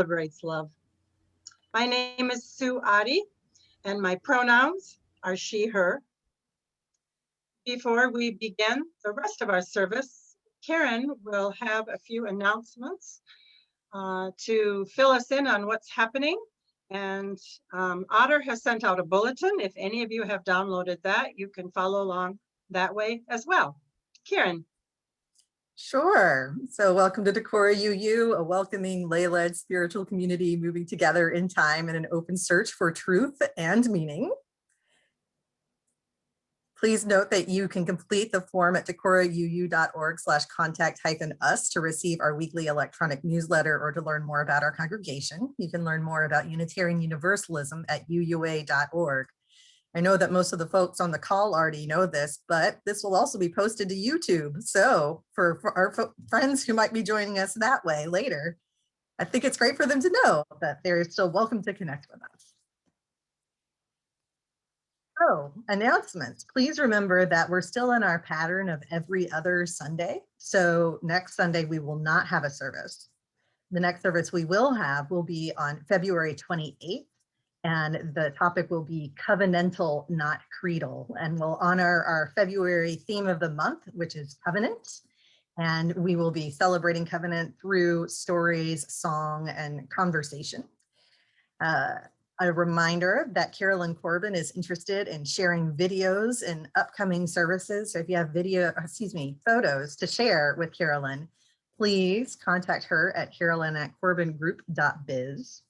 celebrates love. My name is Sue Otte, and my pronouns are she, her. Before we begin the rest of our service, Karen will have a few announcements to fill us in on what's happening. And Otter has sent out a bulletin. If any of you have downloaded that, you can follow along that way as well. Karen. Sure. So welcome to Decorah UU, a welcoming lay-led spiritual community moving together in time in an open search for truth and meaning. Please note that you can complete the form at decorahuu.org/contact-us to receive our weekly electronic newsletter or to learn more about our congregation. You can learn more about Unitarian Universalism at uua.org. I know that most of the folks on the call already know this, but this will also be posted to YouTube. So for our friends who might be joining us that way later, I think it's great for them to know that they're still welcome to connect with us. So, announcements. Please remember that we're still in our pattern of every other Sunday. So next Sunday, we will not have a service. The next service we will have will be on February 28th. And the topic will be covenantal, not creedal. And we'll honor our February theme of the month, which is covenant. And we will be celebrating covenant through stories, song, and conversation. A reminder that Carolyn Corbin is interested in sharing videos in upcoming services. So if you have photos to share with Carolyn, please contact her at carolyn@corbingroup.biz.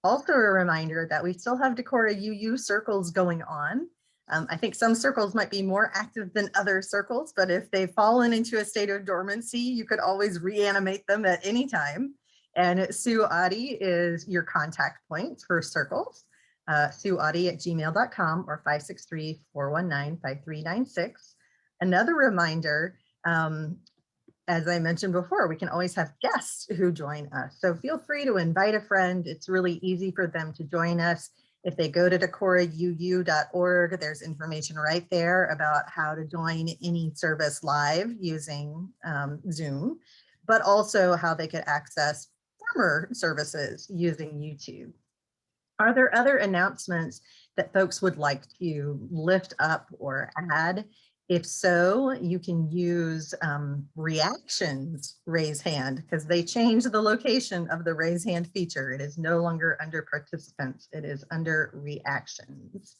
Also a reminder that we still have Decorah UU circles going on. I think some circles might be more active than other circles, but if they've fallen into a state of dormancy, you could always reanimate them at any time. And Sue Otte is your contact point for circles. SueOtte@gmail.com or 563-419-5396. Another reminder, as I mentioned before, we can always have guests who join us. So feel free to invite a friend. It's really easy for them to join us. If they go to decorahuu.org, there's information right there about how to join any service live using Zoom, but also how they could access former services using YouTube. Are there other announcements that folks would like to lift up or add? If so, you can use reactions raise hand because they changed the location of the raise hand feature. It is no longer under participants, it is under reactions.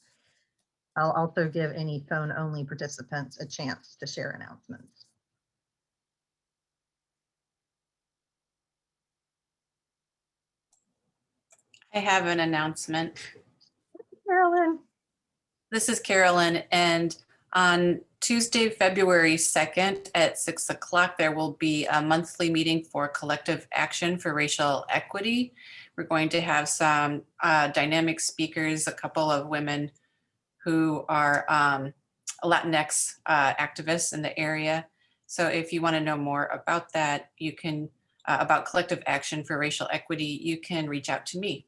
I'll also give any phone only participants a chance to share announcements. I have an announcement. Carolyn. This is Carolyn, and on Tuesday, February 2nd at 6 o'clock, there will be a monthly meeting for collective action for racial equity. We're going to have some dynamic speakers, a couple of women who are Latinx activists in the area. So if you want to know more about that, you can, about collective action for racial equity, you can reach out to me.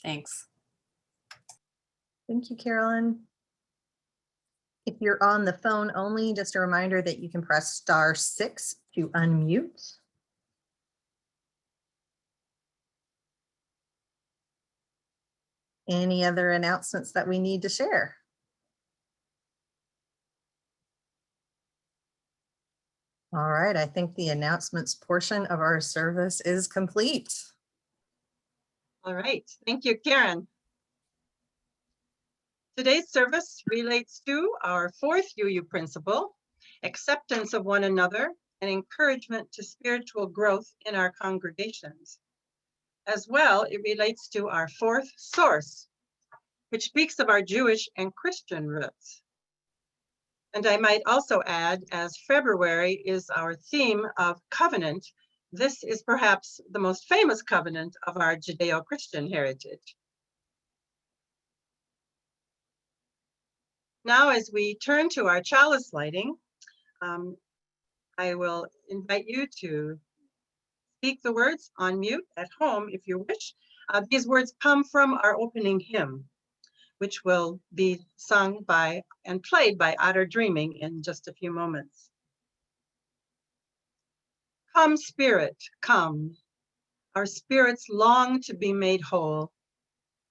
Thanks. Thank you, Carolyn. If you're on the phone only, just a reminder that you can press *6 to unmute. Any other announcements that we need to share? All right, I think the announcements portion of our service is complete. All right, thank you, Karen. Today's service relates to our fourth UU principle, acceptance of one another and encouragement to spiritual growth in our congregations. As well, it relates to our fourth source, which speaks of our Jewish and Christian roots. And I might also add, as February is our theme of covenant, this is perhaps the most famous covenant of our Judeo-Christian heritage. Now, as we turn to our chalice lighting, I will invite you to speak the words on mute at home if you wish. These words come from our opening hymn, which will be sung by and played by Otter Dreaming in just a few moments. Come, Spirit, come. Our spirits long to be made whole.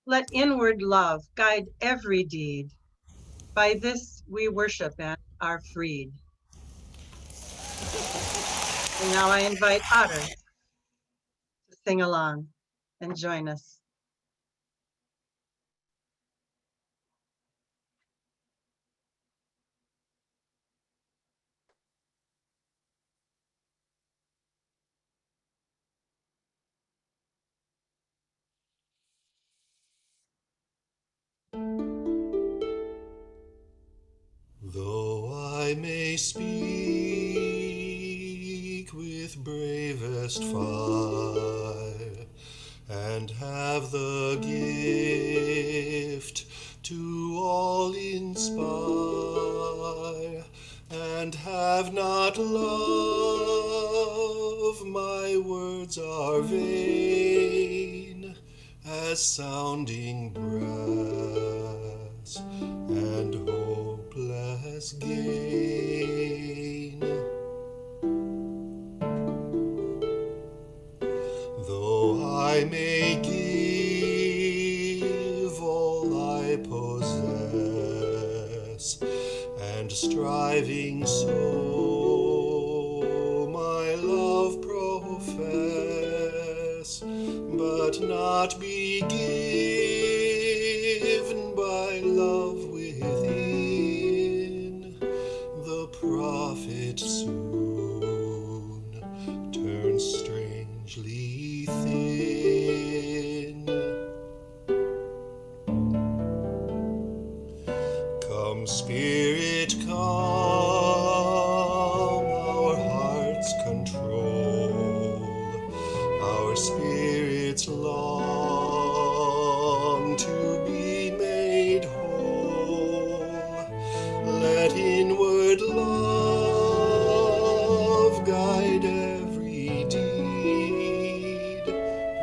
Let inward love guide every deed. By this we worship and are freed. And now I invite Otte to sing along and join us. Though I may speak with bravest fire, and have the gift to all inspire, and have not love, my words are vain as sounding brass and hopeless gain. Though I may give all I possess, and striving so my love profess, but not be given by love within, the prophet soon turns strangely thin. Come, Spirit, come, our hearts control, our spirits long to be made whole. Let inward love guide every deed.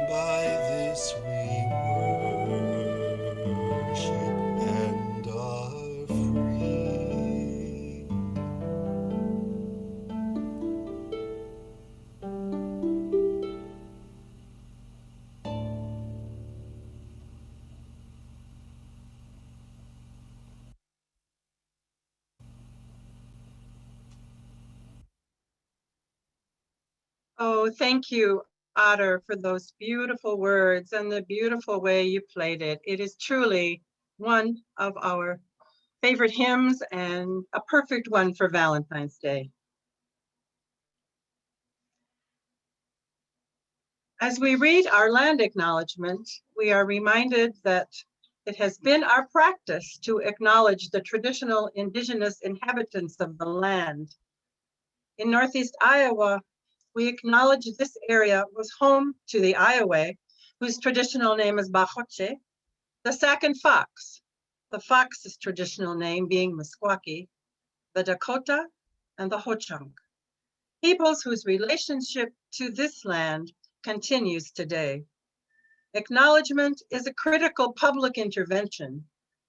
By this we worship and are free. Oh, thank you, Otte, for those beautiful words and the beautiful way you played it. It is truly one of our favorite hymns and a perfect one for Valentine's Day. As we read our land acknowledgement, we are reminded that it has been our practice to acknowledge the traditional indigenous inhabitants of the land. In Northeast Iowa, we acknowledge this area was home to the Iowa, whose traditional name is Bachoche, the Sac and Fox, the Fox's traditional name being Meskwaki, the Dakota, and the Ho-Chunk, peoples whose relationship to this land continues today. Acknowledgement is a critical public intervention,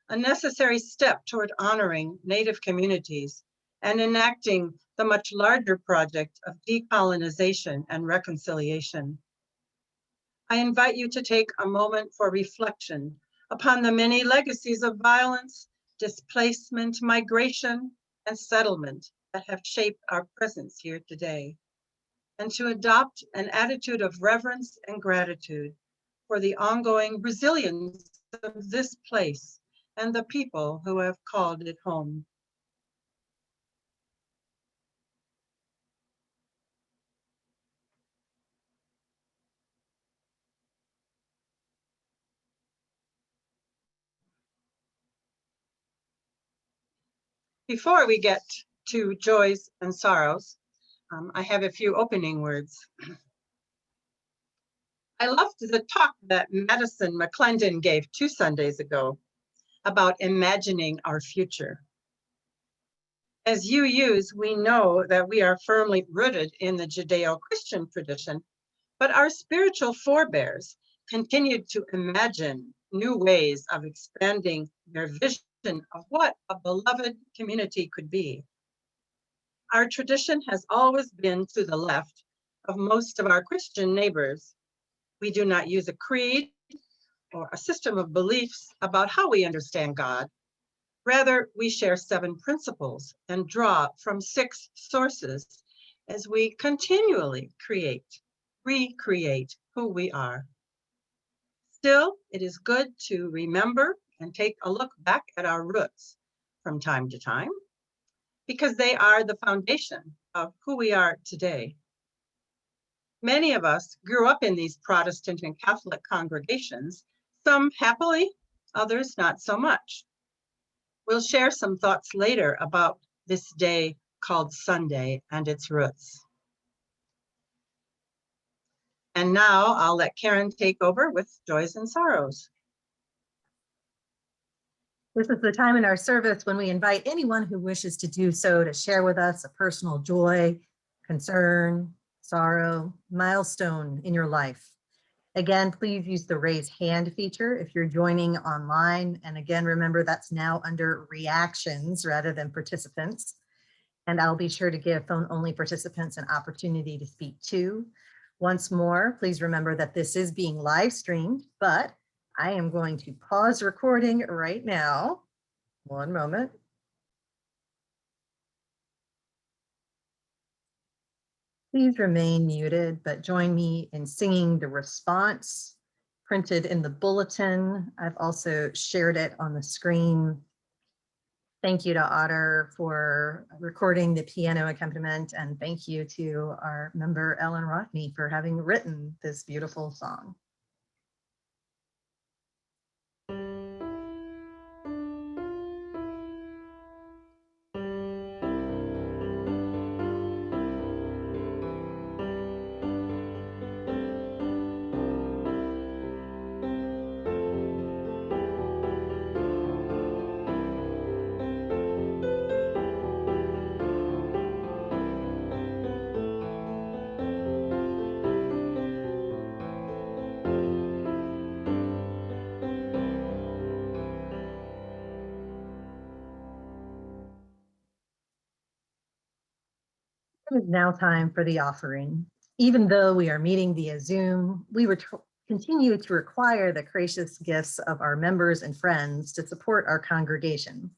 a necessary step toward honoring Native communities and enacting the much larger project of decolonization and reconciliation. I invite you to take a moment for reflection upon the many legacies of violence, displacement, migration, and settlement that have shaped our presence here today, and to adopt an attitude of reverence and gratitude for the ongoing resilience of this place and the people who have called it home. Before we get to joys and sorrows, I have a few opening words. I loved the talk that Madison McClendon gave 2 Sundays ago about imagining our future. As UUs, we know that we are firmly rooted in the Judeo-Christian tradition, but our spiritual forebears continued to imagine new ways of expanding their vision of what a beloved community could be. Our tradition has always been to the left of most of our Christian neighbors, We do not use a creed or a system of beliefs about how we understand God. Rather, we share 7 principles and draw from 6 sources as we continually recreate who we are. Still, it is good to remember and take a look back at our roots from time to time, because they are the foundation of who we are today. Many of us grew up in these Protestant and Catholic congregations, some happily, others not so much. We'll share some thoughts later about this day called Sunday and its roots. And now I'll let Karen take over with Joys and Sorrows. This is the time in our service when we invite anyone who wishes to do so to share with us a personal joy, concern, sorrow, milestone in your life. Again, please use the raise hand feature if you're joining online. And again, remember that's now under reactions rather than participants. And I'll be sure to give phone-only participants an opportunity to speak too. Once more, please remember that this is being live streamed, but I am going to pause recording right now. One moment. Please remain muted, but join me in singing the response printed in the bulletin. I've also shared it on the screen. Thank you to Otte for recording the piano accompaniment, and thank you to our member Ellen Rodney for having written this beautiful song. It is now time for the offering. Even though we are meeting via Zoom, we continue to require the gracious gifts of our members and friends to support our congregation.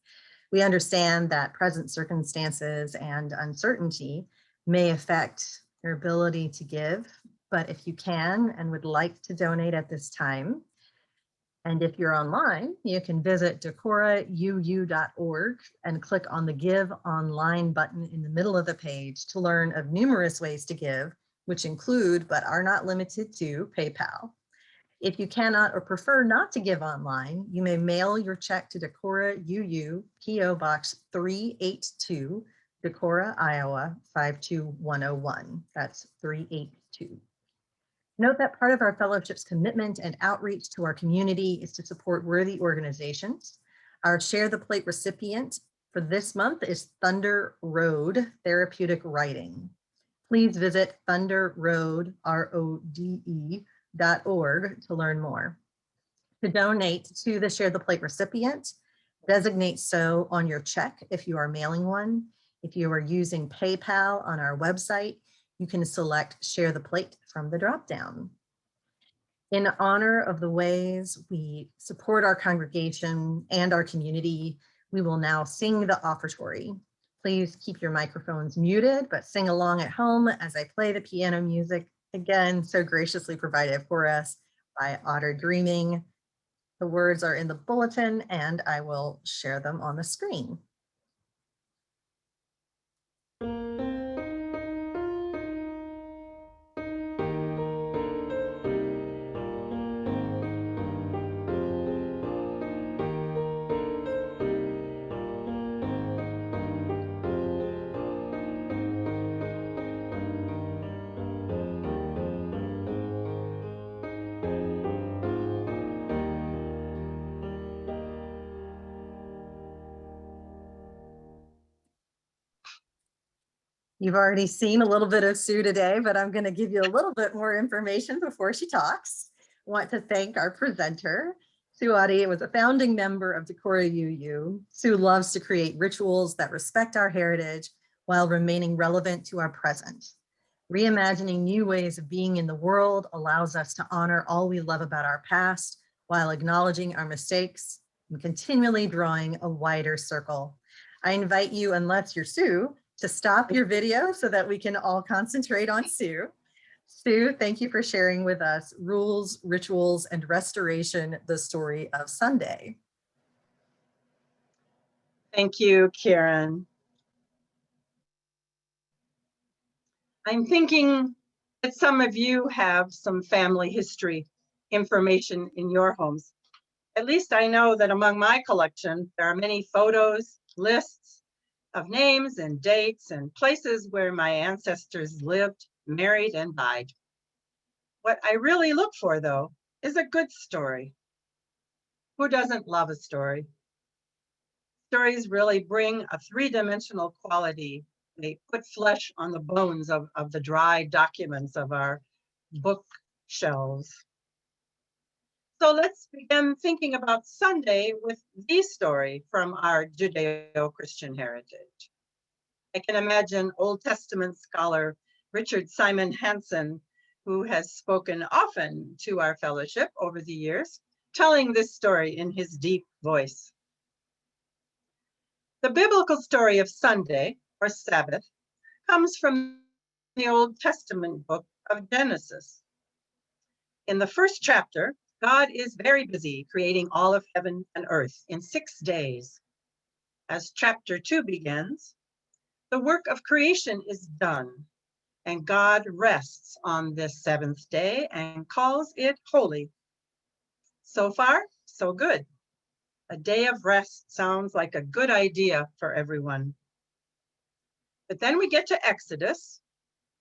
We understand that present circumstances and uncertainty may affect your ability to give, but if you can and would like to donate at this time, and if you're online, you can visit decorahuu.org and click on the Give Online button in the middle of the page to learn of numerous ways to give, which include, but are not limited to, PayPal. If you cannot or prefer not to give online, you may mail your check to Decorah UU, P.O. Box 382, Decorah, Iowa 52101. That's 382. Note that part of our fellowship's commitment and outreach to our community is to support worthy organizations. Our Share the Plate recipient for this month is Thunder Road Therapeutic Writing. Please visit thunderroad, RODE.org to learn more. To donate to the Share the Plate recipient, designate so on your check if you are mailing one. If you are using PayPal on our website, you can select Share the Plate from the dropdown. In honor of the ways we support our congregation and our community, we will now sing the Offertory. Please keep your microphones muted, but sing along at home as I play the piano music, again, so graciously provided for us by Otte Dreaming. The words are in the bulletin and I will share them on the screen. You've already seen a little bit of Sue today, but I'm going to give you a little bit more information before she talks. I want to thank our presenter. Sue Otte was a founding member of Decorah UU. Sue loves to create rituals that respect our heritage while remaining relevant to our present. Reimagining new ways of being in the world allows us to honor all we love about our past while acknowledging our mistakes and continually drawing a wider circle. I invite you, unless you're Sue, to stop your video so that we can all concentrate on Sue. Sue, thank you for sharing with us Rules, Rituals, and Restoration, the story of Sunday. Thank you, Karen. I'm thinking that some of you have some family history information in your homes. At least I know that among my collection, there are many photos, lists of names and dates and places where my ancestors lived, married, and died. What I really look for, though, is a good story. Who doesn't love a story? Stories really bring a three-dimensional quality. They put flesh on the bones of the dry documents of our bookshelves. So let's begin thinking about Sunday with the story from our Judeo-Christian heritage. I can imagine Old Testament scholar Richard Simon Hansen, who has spoken often to our fellowship over the years, telling this story in his deep voice. The biblical story of Sunday, or Sabbath, comes from the Old Testament book of Genesis. In the first chapter, God is very busy creating all of heaven and earth in 6 days. As chapter 2 begins, the work of creation is done, and God rests on this seventh day and calls it holy. So far, so good. A day of rest sounds like a good idea for everyone. But then we get to Exodus,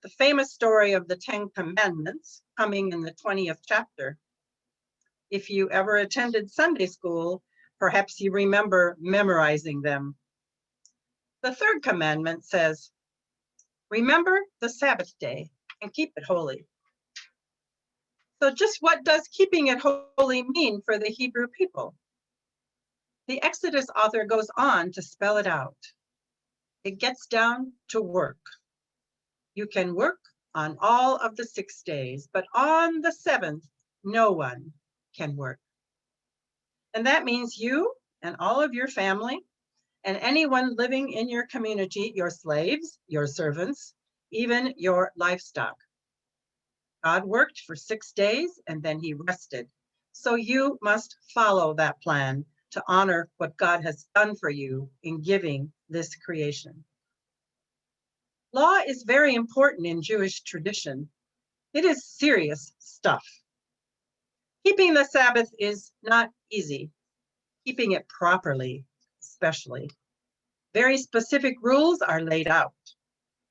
the famous story of the 10 Commandments coming in the 20th chapter. If you ever attended Sunday school, perhaps you remember memorizing them. The third commandment says, "Remember the Sabbath day and keep it holy." So just what does keeping it holy mean for the Hebrew people? The Exodus author goes on to spell it out. It gets down to work. You can work on all of the 6 days, but on the seventh, no one can work. And that means you and all of your family and anyone living in your community, your slaves, your servants, even your livestock. God worked for 6 days and then he rested. So you must follow that plan to honor what God has done for you in giving this creation. Law is very important in Jewish tradition. It is serious stuff. Keeping the Sabbath is not easy. Keeping it properly, especially. Very specific rules are laid out.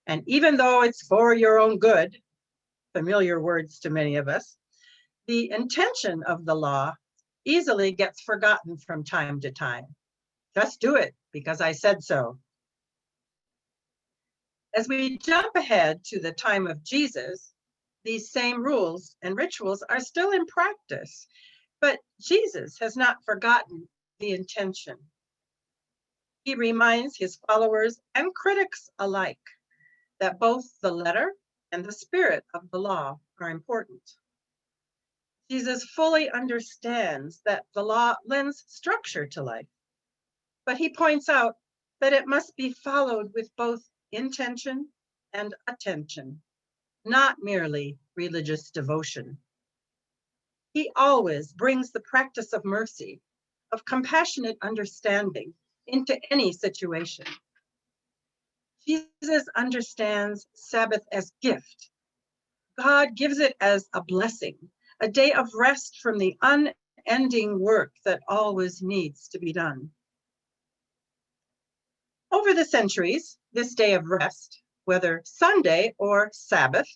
And even though it's for your own good, familiar words to many of us, the intention of the law easily gets forgotten from time to time. Just do it because I said so. As we jump ahead to the time of Jesus, these same rules and rituals are still in practice, but Jesus has not forgotten the intention. He reminds his followers and critics alike that both the letter and the spirit of the law are important. Jesus fully understands that the law lends structure to life, but he points out that it must be followed with both intention and attention, not merely religious devotion. He always brings the practice of mercy, of compassionate understanding into any situation. Jesus understands Sabbath as gift. God gives it as a blessing, a day of rest from the unending work that always needs to be done. Over the centuries, this day of rest, whether Sunday or Sabbath,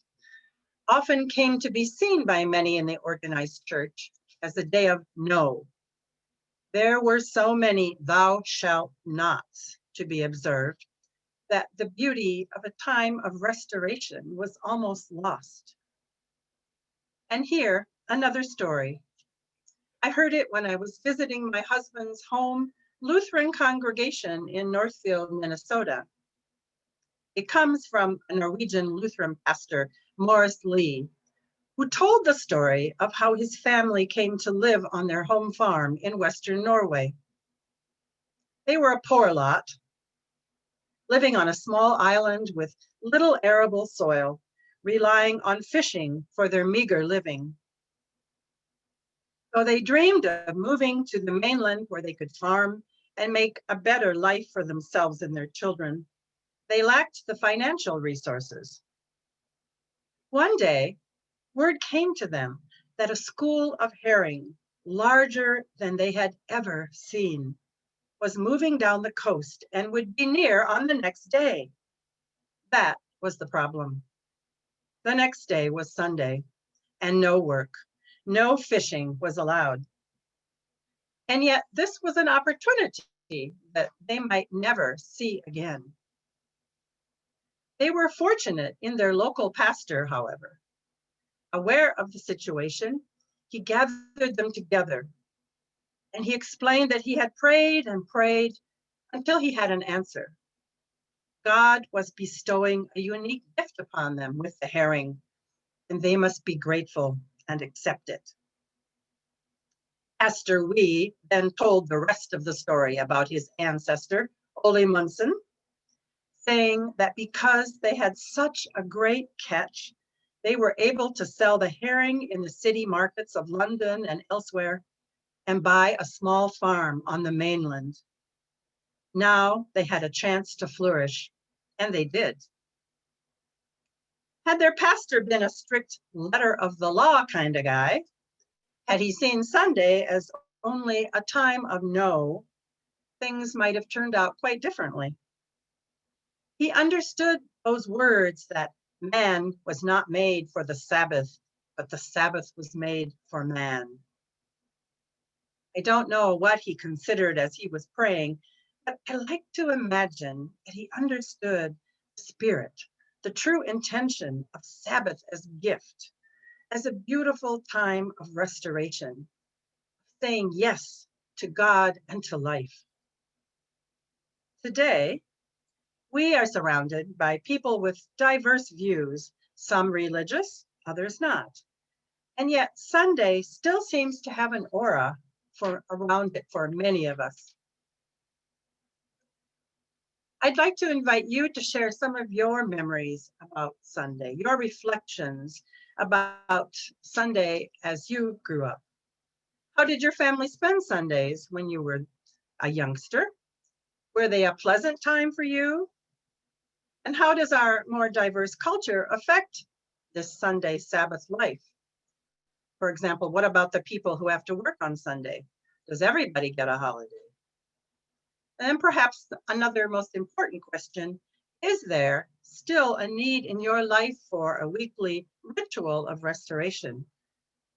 often came to be seen by many in the organized church as a day of no. There were so many thou shalt nots to be observed that the beauty of a time of restoration was almost lost. And here, another story. I heard it when I was visiting my husband's home Lutheran congregation in Northfield, Minnesota. It comes from a Norwegian Lutheran pastor, Morris Lee, who told the story of how his family came to live on their home farm in Western Norway. They were a poor lot, living on a small island with little arable soil, relying on fishing for their meager living. So they dreamed of moving to the mainland where they could farm and make a better life for themselves and their children. They lacked the financial resources. One day, word came to them that a school of herring, larger than they had ever seen, was moving down the coast and would be near on the next day. That was the problem. The next day was Sunday, and no work, no fishing was allowed. And yet this was an opportunity that they might never see again. They were fortunate in their local pastor, however. Aware of the situation, he gathered them together, and he explained that he had prayed and prayed until he had an answer. God was bestowing a unique gift upon them with the herring, and they must be grateful and accept it. Pastor Wee then told the rest of the story about his ancestor, Ole Munson, saying that because they had such a great catch, they were able to sell the herring in the city markets of London and elsewhere and buy a small farm on the mainland. Now they had a chance to flourish, and they did. Had their pastor been a strict letter of the law kind of guy, had he seen Sunday as only a time of no, things might have turned out quite differently. He understood those words that man was not made for the Sabbath, but the Sabbath was made for man. I don't know what he considered as he was praying, but I like to imagine that he understood the spirit, the true intention of Sabbath as gift, as a beautiful time of restoration, saying yes to God and to life. Today, we are surrounded by people with diverse views, some religious, others not. And yet Sunday still seems to have an aura around it for many of us. I'd like to invite you to share some of your memories about Sunday, your reflections about Sunday as you grew up. How did your family spend Sundays when you were a youngster? Were they a pleasant time for you? And how does our more diverse culture affect this Sunday Sabbath life? For example, what about the people who have to work on Sunday? Does everybody get a holiday? And perhaps another most important question, is there still a need in your life for a weekly ritual of restoration?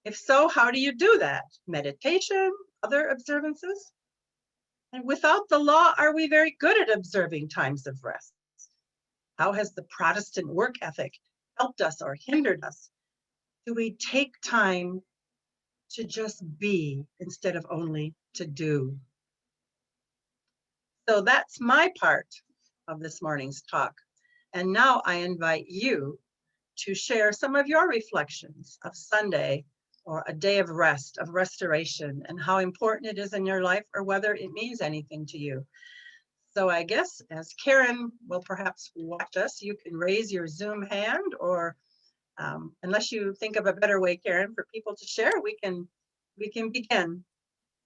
If so, how do you do that? Meditation, other observances? And without the law, are we very good at observing times of rest? How has the Protestant work ethic helped us or hindered us? Do we take time to just be instead of only to do? So that's my part of this morning's talk. And now I invite you to share some of your reflections of Sunday or a day of rest, of restoration, and how important it is in your life or whether it means anything to you. So I guess as Karen will perhaps watch us, you can raise your Zoom hand, or unless you think of a better way, Karen, for people to share, we can begin.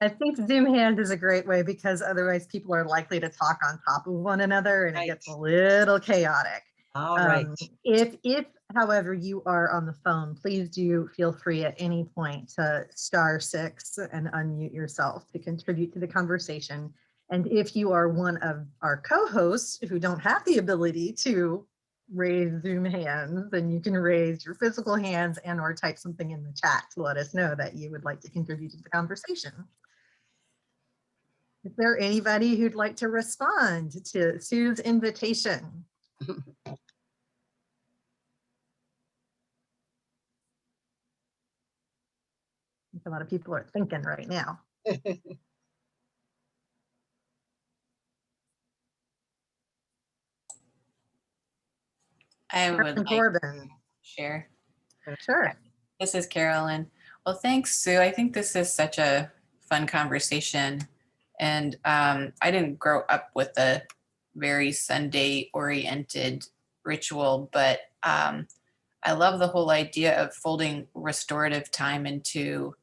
I think Zoom hand is a great way because otherwise people are likely to talk on top of one another and it gets a little chaotic. All right. If, however, you are on the phone, please do feel free at any point to *6 and unmute yourself to contribute to the conversation. And if you are one of our co-hosts who don't have the ability to raise Zoom hands, then you can raise your physical hands and or type something in the chat to let us know that you would like to contribute to the conversation. Is there anybody who'd like to respond to Sue's invitation? I think a lot of people are thinking right now. I would Captain like Corbin. to share. Sure. This is Carolyn. Well, thanks, Sue. I think this is such a fun conversation. And I didn't grow up with a very Sunday-oriented ritual, but I love the whole idea of folding restorative time into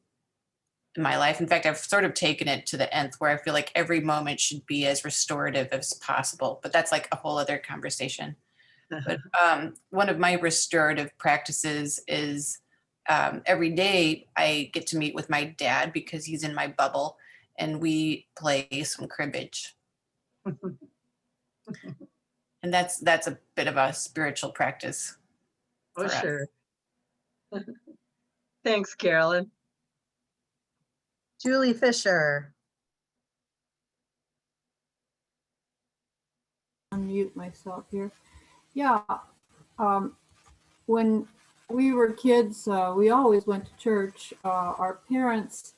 my life. In fact, I've sort of taken it to the nth where I feel like every moment should be as restorative as possible, but that's like a whole other conversation. But one of my restorative practices is every day I get to meet with my dad because he's in my bubble and we play some cribbage. And that's a bit of a spiritual practice. Oh, for us. sure. Thanks, Carolyn. Julie Fisher. Unmute myself here. Yeah, when we were kids, we always went to church. Our parents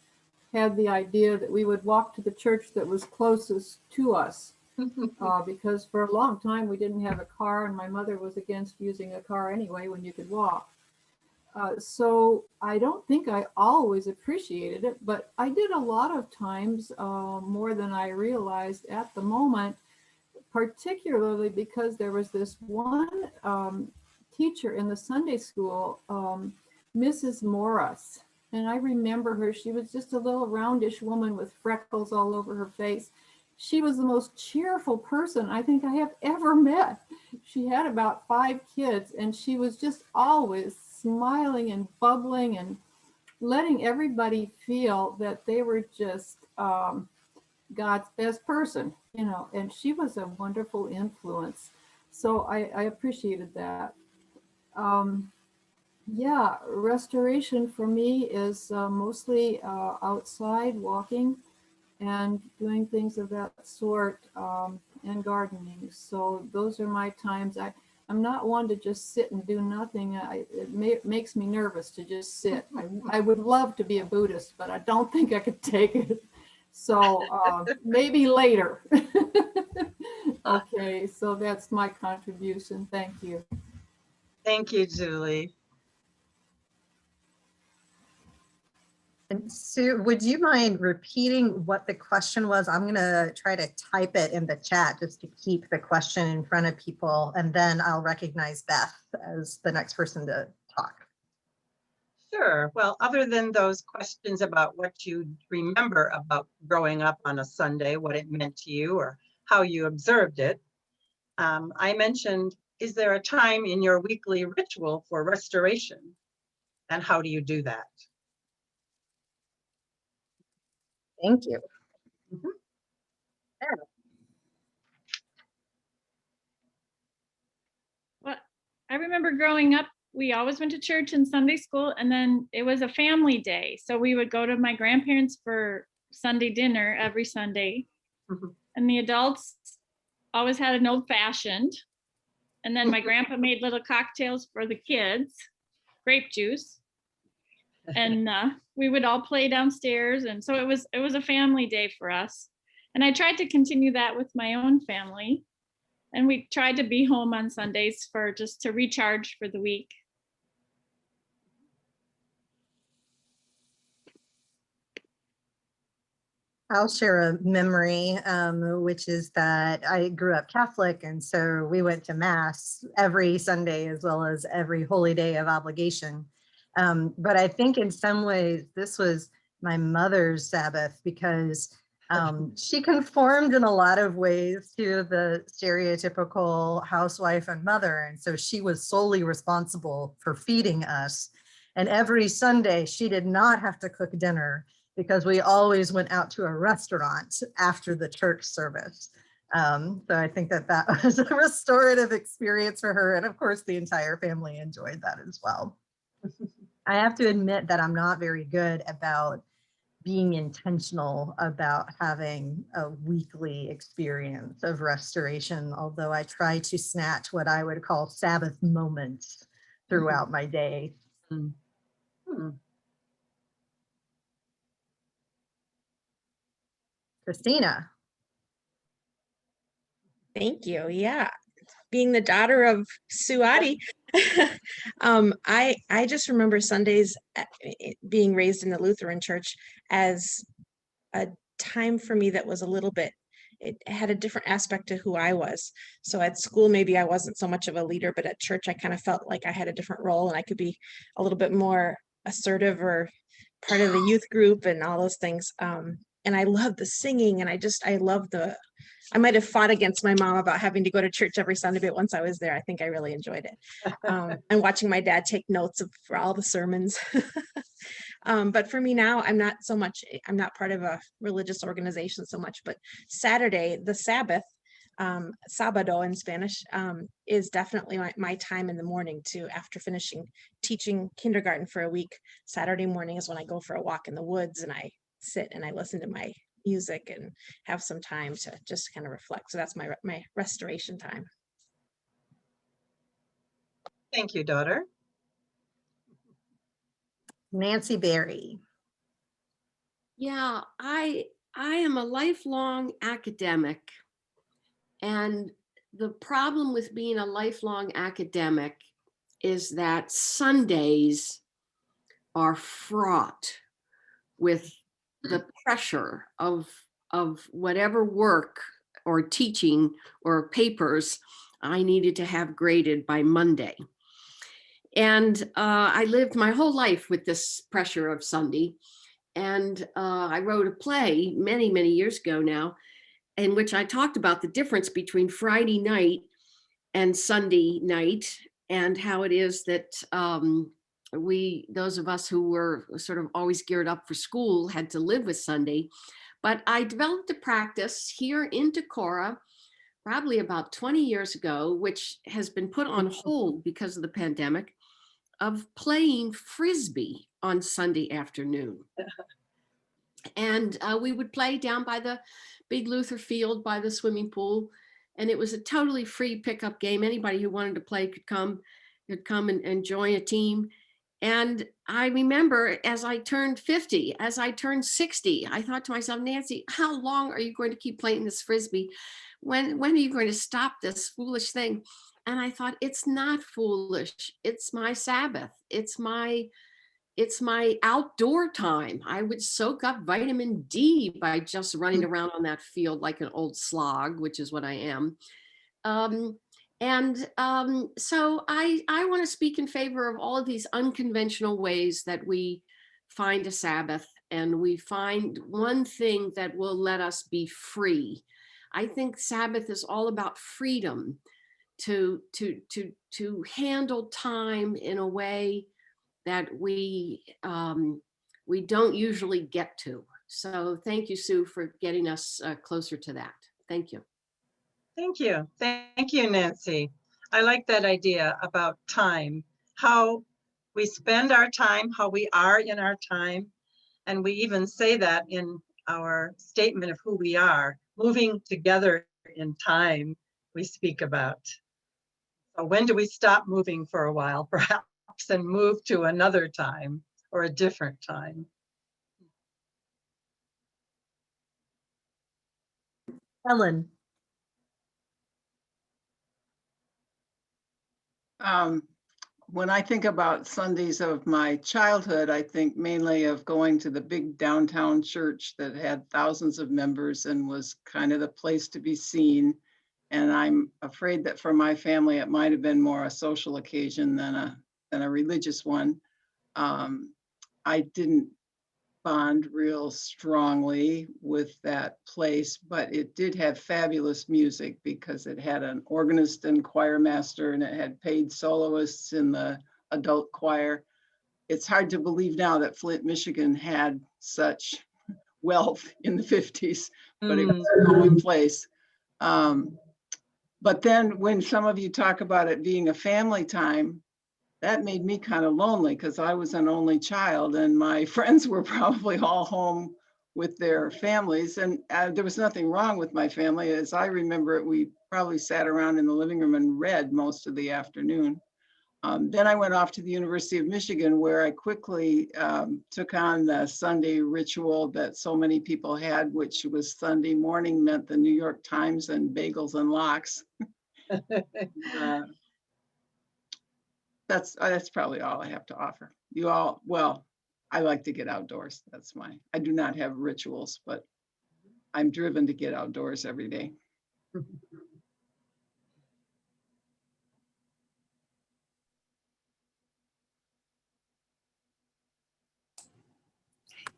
had the idea that we would walk to the church that was closest to us because for a long time we didn't have a car, and my mother was against using a car anyway when you could walk. So I don't think I always appreciated it, but I did a lot of times more than I realized at the moment, particularly because there was this one teacher in the Sunday school, Mrs. Morris. And I remember her, she was just a little roundish woman with freckles all over her face. She was the most cheerful person I think I have ever met. She had about 5 kids and she was just always smiling and bubbling and letting everybody feel that they were just God's best person, you know, and she was a wonderful influence. So I appreciated that. Yeah, restoration for me is mostly outside walking and doing things of that sort and gardening. So those are my times. I'm not one to just sit and do nothing. It makes me nervous to just sit. I would love to be a Buddhist, but I don't think I could take it. So maybe later. Okay, so that's my contribution. Thank you. Thank you, Julie. And Sue, would you mind repeating what the question was? I'm going to try to type it in the chat just to keep the question in front of people, and then I'll recognize Beth as the next person to talk. Sure. Well, other than those questions about what you remember about growing up on a Sunday, what it meant to you or how you observed it, I mentioned, is there a time in your weekly ritual for restoration? And how do you do that? Thank you. Well, I remember growing up, we always went to church and Sunday school, and then it was a family day. So we would go to my grandparents for Sunday dinner every Sunday. Mhm. And the adults always had an old fashioned. And then my grandpa made little cocktails for the kids, grape juice. And we would all play downstairs. And so it was a family day for us. And I tried to continue that with my own family. And we tried to be home on Sundays for just to recharge for the week. I'll share a memory, which is that I grew up Catholic, and so we went to Mass every Sunday as well as every holy day of obligation. But I think in some ways this was my mother's Sabbath because she conformed in a lot of ways to the stereotypical housewife and mother. And so she was solely responsible for feeding us. And every Sunday she did not have to cook dinner, because we always went out to a restaurant after the church service. So I think that was a restorative experience for her. And of course, the entire family enjoyed that as well. I have to admit that I'm not very good about being intentional about having a weekly experience of restoration, although I try to snatch what I would call Sabbath moments throughout my day. Christina. Thank you. Yeah. being the daughter of Sue Otte, I just remember Sundays being raised in the Lutheran church as a time for me that was a little bit, it had a different aspect to who I was. So at school, maybe I wasn't so much of a leader, but at church, I kind of felt like I had a different role and I could be a little bit more assertive or part of the youth group and all those things. And I love the singing, and I love I might have fought against my mom about having to go to church every Sunday, but once I was there, I think I really enjoyed it. And watching my dad take notes for all the sermons. But for me now, I'm not part of a religious organization so much, but Saturday, the Sabbath, Sábado in Spanish, is definitely my time in the morning after finishing teaching kindergarten for a week. Saturday morning is when I go for a walk in the woods and I sit and I listen to my music and have some time to just kind of reflect. So that's my restoration time. Thank you, daughter. Nancy Berry. Yeah, I am a lifelong academic, and the problem with being a lifelong academic is that Sundays are fraught with the pressure of whatever work or teaching or papers I needed to have graded by Monday. And I lived my whole life with this pressure of Sunday. And I wrote a play many, many years ago now, in which I talked about the difference between Friday night and Sunday night, and how it is that those of us who were sort of always geared up for school, had to live with Sunday. But I developed a practice here in Decorah, probably about 20 years ago, which has been put on hold because of the pandemic, of playing Frisbee on Sunday afternoon. And we would play down by the big Luther field by the swimming pool. And it was a totally free pickup game. Anybody who wanted to play could come and join a team. And I remember as I turned 50, as I turned 60, I thought to myself, Nancy, how long are you going to keep playing this Frisbee? When are you going to stop this foolish thing? And I thought, it's not foolish. It's my Sabbath. It's my outdoor time. I would soak up vitamin D by just running around on that field like an old slog, which is what I am. So I want to speak in favor of all of these unconventional ways that we find a Sabbath, and we find one thing that will let us be free. I think Sabbath is all about freedom to handle time in a way that we don't usually get to. So thank you, Sue, for getting us closer to that. Thank you. Thank you. Thank you, Nancy. I like that idea about time, how we spend our time, how we are in our time. And we even say that in our statement of who we are, moving together in time, we speak about. So when do we stop moving for a while, perhaps, and move to another time or a different time? Ellen. When I think about Sundays of my childhood, I think mainly of going to the big downtown church that had thousands of members and was kind of the place to be seen. And I'm afraid that for my family, it might have been more a social occasion than a religious one. I didn't bond real strongly with that place, but it did have fabulous music because it had an organist and choir master, and it had paid soloists in the adult choir. It's hard to believe now that Flint, Michigan had such wealth in the 50s, but it was a growing place. But then when some of you talk about it being a family time, that made me kind of lonely because I was an only child and my friends were probably all home with their families. And there was nothing wrong with my family. As I remember it, we probably sat around in the living room and read most of the afternoon. Then I went off to the University of Michigan, where I quickly took on the Sunday ritual that so many people had, which was Sunday morning meant the New York Times and bagels and lox. Uh, that's probably all I have to offer. You all, well, I like to get outdoors. I do not have rituals, but I'm driven to get outdoors every day.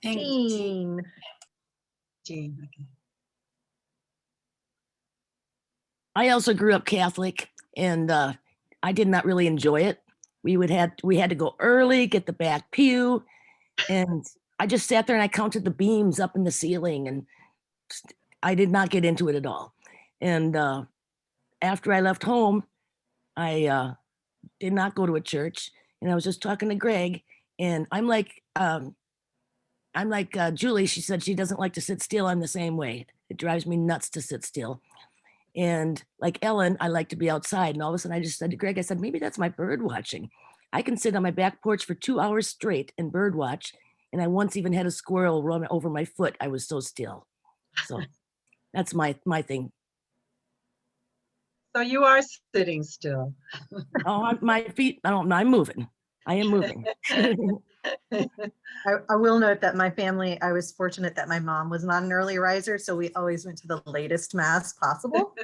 Thank you. Jean. Jean, okay. I also grew up Catholic, and I did not really enjoy it. We had to go early, get the back pew, and I just sat there and I counted the beams up in the ceiling, and I did not get into it at all. And after I left home, I did not go to a church, and I was just talking to Greg, and I'm like Julie. She said she doesn't like to sit still. I'm the same way. It drives me nuts to sit still. And like Ellen, I like to be outside. And all of a sudden I just said to Greg, I said, maybe that's my bird watching. I can sit on my back porch for 2 hours straight and bird watch. And I once even had a squirrel run over my foot. I was so still. So that's my thing. So you are sitting still. Oh, my feet, I'm moving. I am moving. I will note that my family, I was fortunate that my mom was not an early riser, so we always went to the latest mass possible.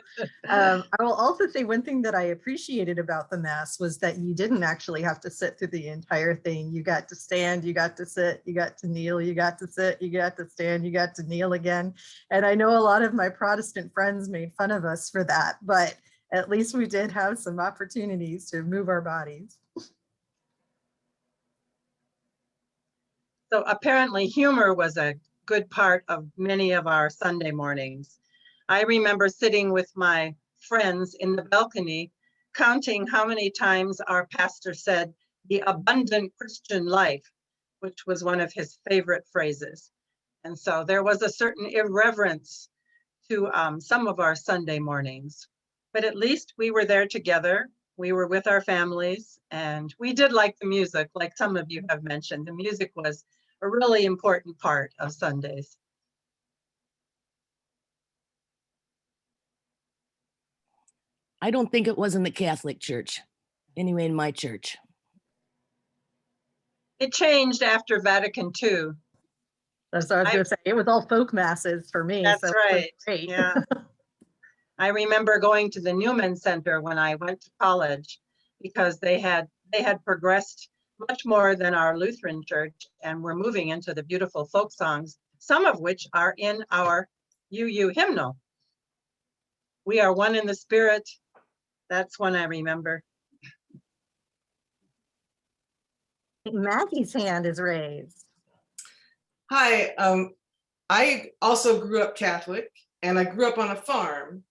I will also say one thing that I appreciated about the mass was that you didn't actually have to sit through the entire thing. You got to stand, you got to sit, you got to kneel, you got to sit, you got to stand, you got to kneel again. And I know a lot of my Protestant friends made fun of us for that, but at least we did have some opportunities to move our bodies. So apparently humor was a good part of many of our Sunday mornings. I remember sitting with my friends in the balcony, counting how many times our pastor said the abundant Christian life, which was one of his favorite phrases. And so there was a certain irreverence to some of our Sunday mornings, but at least we were there together. We were with our families, and we did like the music, like some of you have mentioned. The music was a really important part of Sundays. I don't think it was in the Catholic Church. Anyway, in my church. It changed after Vatican II. That's what I was going to say. It was all folk masses for me. That's so it was right. great. Yeah. I remember going to the Newman Center when I went to college because they had progressed much more than our Lutheran church and were moving into the beautiful folk songs, some of which are in our UU hymnal. We are one in the spirit. That's one I remember. Maggie's hand is raised. Hi, I also grew up Catholic, and I grew up on a farm.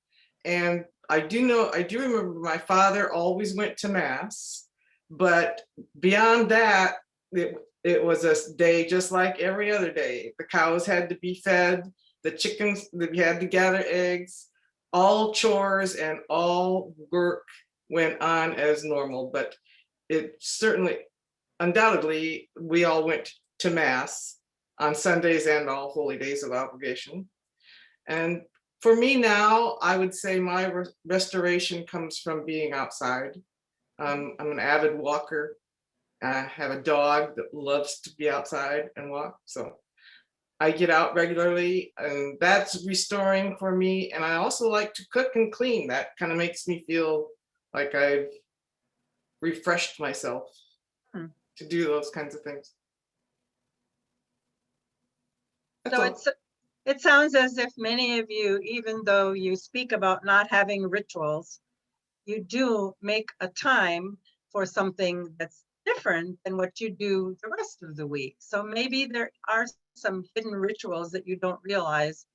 And I do remember my father always went to mass, but beyond that, it was a day just like every other day. The cows had to be fed, the chickens, we had to gather eggs, all chores and all work went on as normal. But it certainly, undoubtedly, we all went to mass on Sundays and all holy days of obligation. And for me now, I would say my restoration comes from being outside. I'm an avid walker. I have a dog that loves to be outside and walk. So I get out regularly, and that's restoring for me. And I also like to cook and clean. That kind of makes me feel like I've refreshed myself to do those kinds of things. So it sounds as if many of you, even though you speak about not having rituals, you do make a time for something that's different than what you do the rest of the week. So maybe there are some hidden rituals that you don't realize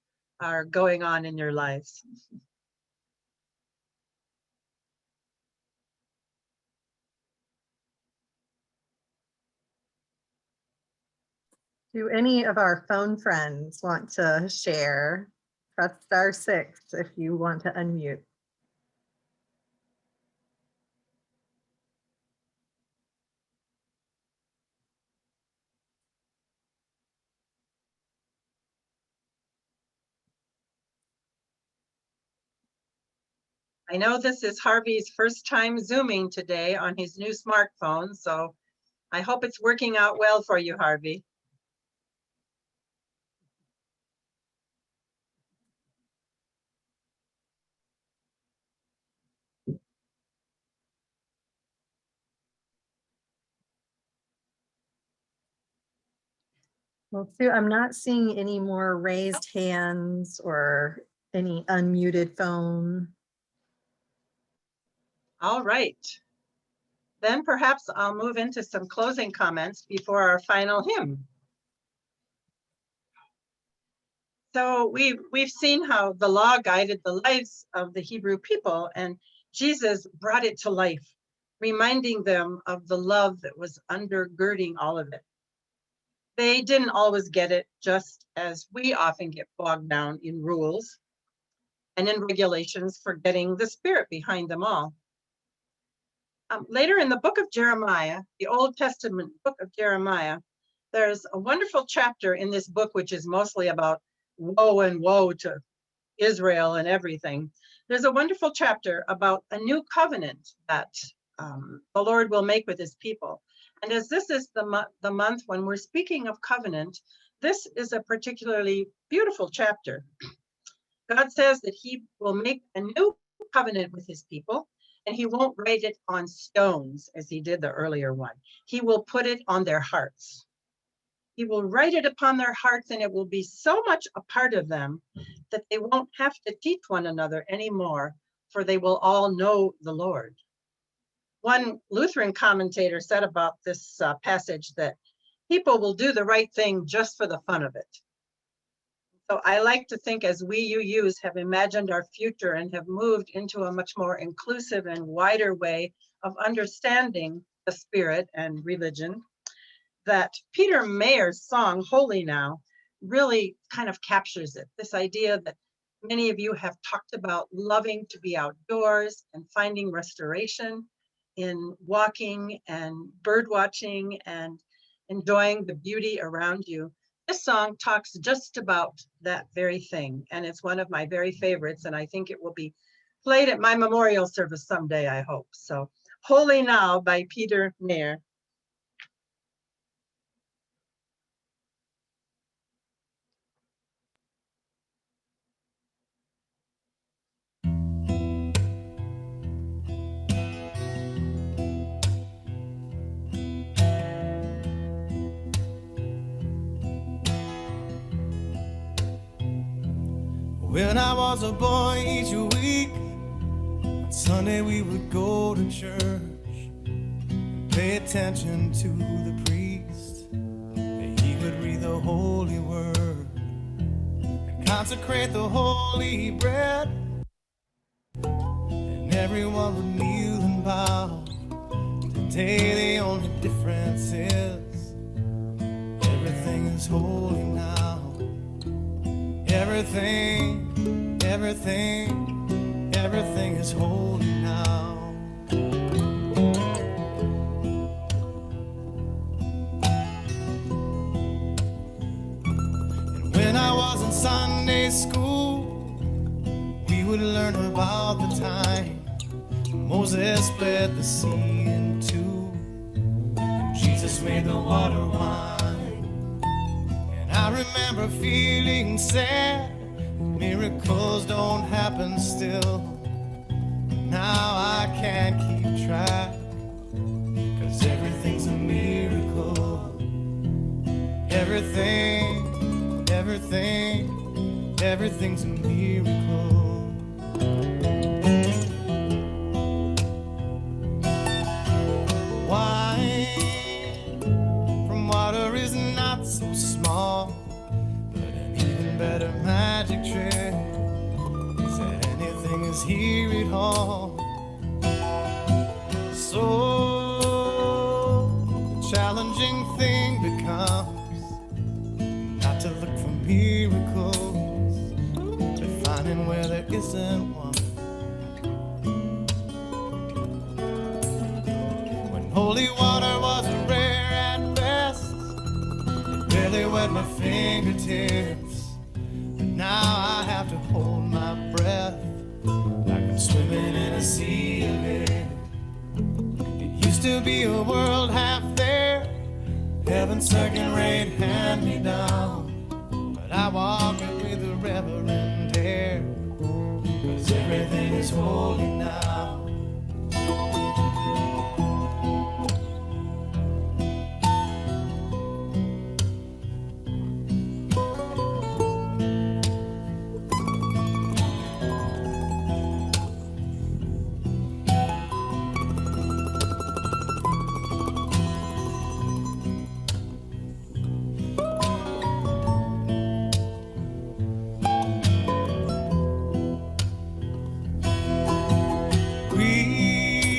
are going on in your lives. Do any of our phone friends want to share? Press *6 if you want to unmute. I know this is Harvey's first time Zooming today on his new smartphone, so I hope it's working out well for you, Harvey. Well, Sue, I'm not seeing any more raised hands or any unmuted phone. All right. Then perhaps I'll move into some closing comments before our final hymn. So we've seen how the law guided the lives of the Hebrew people, and Jesus brought it to life, reminding them of the love that was undergirding all of it. They didn't always get it, just as we often get bogged down in rules and in regulations, forgetting the spirit behind them all. Later in the book of Jeremiah, the Old Testament book of Jeremiah, there's a wonderful chapter in this book, which is mostly about woe and woe to Israel and everything. There's a wonderful chapter about a new covenant that the Lord will make with his people. And as this is the month when we're speaking of covenant, this is a particularly beautiful chapter. God says that he will make a new covenant with his people, and he won't write it on stones as he did the earlier one. He will put it on their hearts. He will write it upon their hearts, and it will be so much a part of them that they won't have to teach one another anymore, for they will all know the Lord. One Lutheran commentator said about this passage that people will do the right thing just for the fun of it. So I like to think, as we UUs have imagined our future and have moved into a much more inclusive and wider way of understanding the spirit and religion, that Peter Mayer's song, Holy Now, really kind of captures it. This idea that many of you have talked about, loving to be outdoors and finding restoration in walking and bird watching and enjoying the beauty around you. This song talks just about that very thing, and it's one of my very favorites, and I think it will be played at my memorial service someday, I hope. So, Holy Now by Peter Mayer. When I was a boy, each week on Sunday we would go to church and pay attention to the priest. He would read the holy word and consecrate the holy bread, and everyone would kneel and bow. Today the only difference is everything is holy now. Everything is holy now. And when I was in Sunday school, we would learn about the time Moses split the sea in two, and Jesus made the water wine. And I remember feeling sad, miracles don't happen still. Now I can't keep track, 'cause everything's a miracle. Everything's a miracle. Wine from water is not so small, but an even better magic trick is that anything is here at all. So the challenging thing becomes not to look for miracles, but finding where there isn't one. When holy water was rare at best, it barely wet my fingertips, but now I have to hold my breath like I'm swimming in holy now.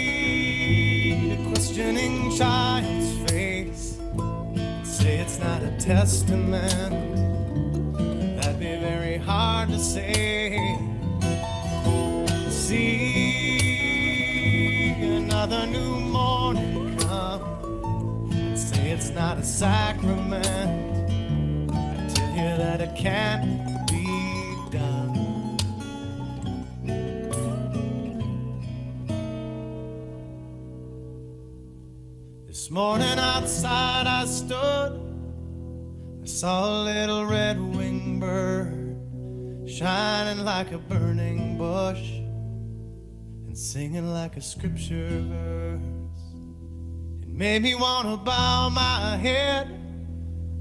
Read a questioning child's face, say it's not a testament. That'd be very hard to say. See another new morning come, and say it's not a sacrament. I tell you that it can't be done. This morning outside I stood, I saw a little red-winged bird shining like a burning bush and singing like a scripture verse. It made me want to bow my head.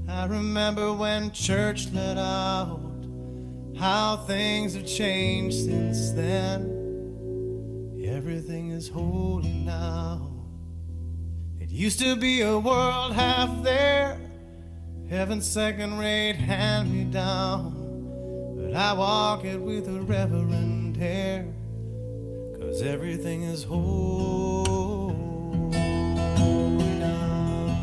I remember when church let out, how things have changed since then. Everything is holy now. It used to be a world half there, heaven's second-rate hand-me-down, but I walk it with a reverent air, 'cause everything is holy now.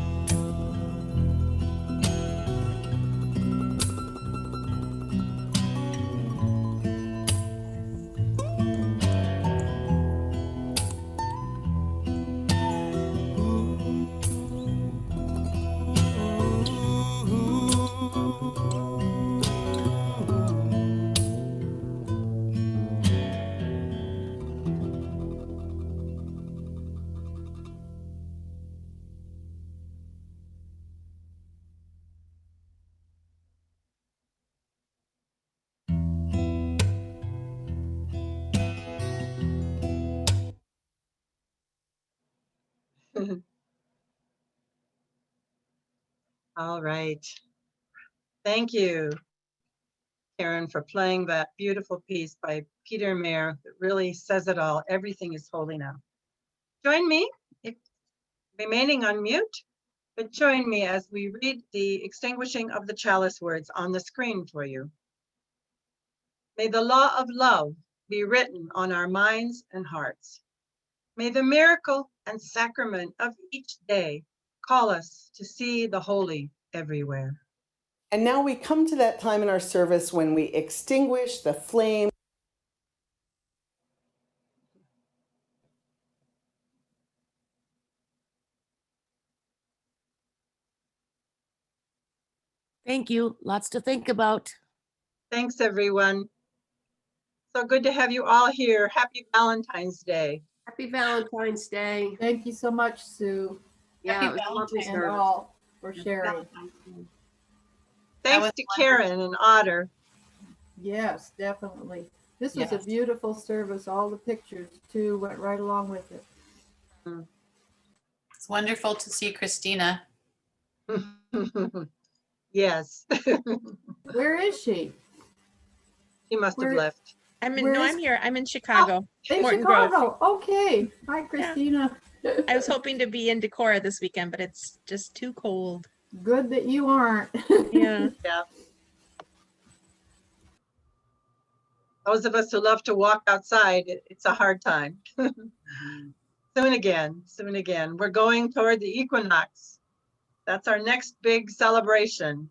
All right. Thank you, Karen, for playing that beautiful piece by Peter Mayer that really says it all. Everything is holy now. Join me, if remaining on mute, but join me as we read the extinguishing of the chalice words on the screen for you. May the law of love be written on our minds and hearts. May the miracle and sacrament of each day call us to see the holy everywhere. And now we come to that time in our service when we extinguish the flame. Thank you. Lots to think about. Thanks, everyone. So good to have you all here. Happy Valentine's Day. Happy Valentine's Day. Thank you so much, Sue, Yeah, it was a lovely and service. all for sharing. Thanks was to Karen and Otter. Yes, definitely. This was a Yes. beautiful service. All the pictures too went right along with it. It's wonderful to see Christina. Yes. Where is she? She must have Where- left. I'm Where no, is- I'm here. I'm in Chicago. In Morton Grove. Chicago. Okay. Hi, Christina. I was hoping to be in Decorah this weekend, but it's just too cold. Good that you aren't. Yeah. Yeah. Those of us who love to walk outside, it's a hard time. Soon again, soon again. We're going toward the equinox. That's our next big celebration.